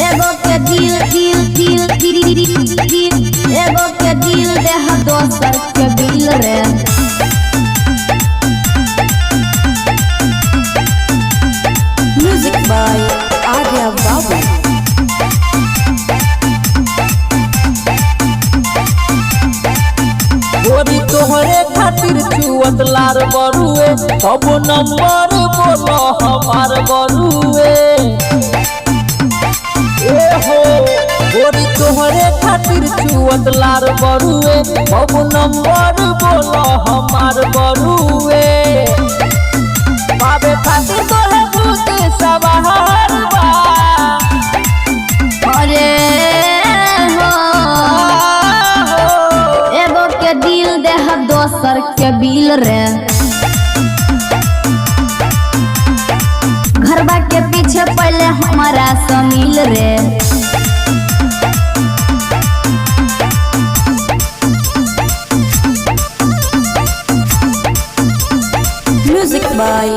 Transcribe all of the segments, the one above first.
एगो के दिल देह दोसर के बिल रे। म्यूजिक बाय आर्या बाबू। गोरी तोहरे खातिर चुअत लार बरुए, अब नंबर बोलो हमार बरुए। ए हो गोरी तोहरे खातिर चुअत लार बरुए, अब नंबर बोलो हमार बरुए। पावे खातिर तोहे भूत सवार बा। अरे हो एगो के दिल देह दोसर के बिल रे। घरबा के पीछे पहले हमारा समिल रे। म्यूजिक बाय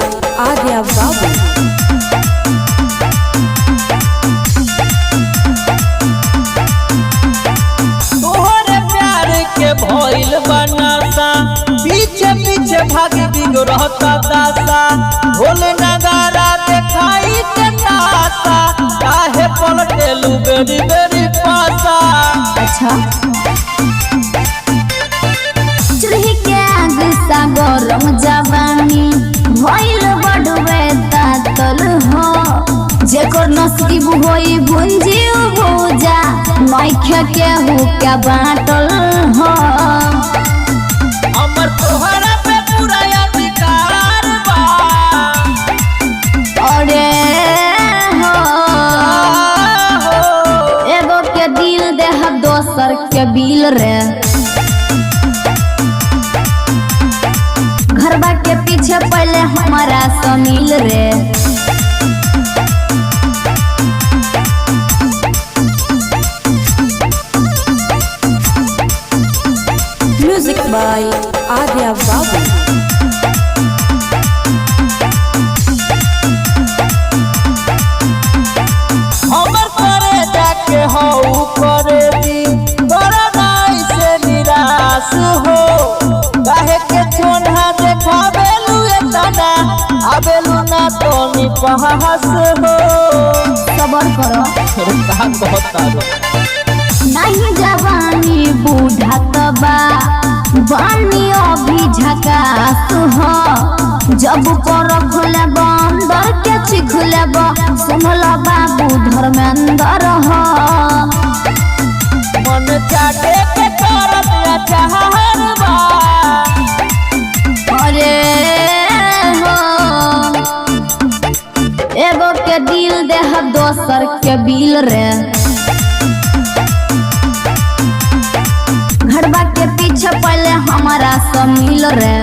आर्या बाबू। तोहरे प्यार के भइल बनासा, पीछे पीछे भागी बिगड़ता दासा। भोले नगारा देखाई के तासा, काहे पलटेलू बेरी बेरी पासा। अच्छा चूल्ही के आग सा गरम जवानी भइल बड़वे तातल हो। जेकर नसीब होई भुंजी भूजा, नइखे केहू के बाटल हो। हमर तोहरा पे पूरा अधिकार बा। अरे हो एगो के दिल देह दोसर के बिल रे। घरबा के पीछे पहले हमारा समिल रे। म्यूजिक बाय आर्या बाबू। हमर करे जाके हऊ करे दी, तोरा नाई से निराश हो। काहे के छोड़ा देखावेलू एतना, आवेलू ना तो निपहास हो। सबर करो का कहता नहीं जवानी बूढ़ा तबा बानी अभी झकास हो। जब पर खुले बंदर के चिखले सुनल बाबू धर्मेंद्र हो। मन चाटे के करत अचार बा। अरे हो एगो के दिल देह दोसर के बिल रे। घरबा के पीछे पहले हमारा समिल रे।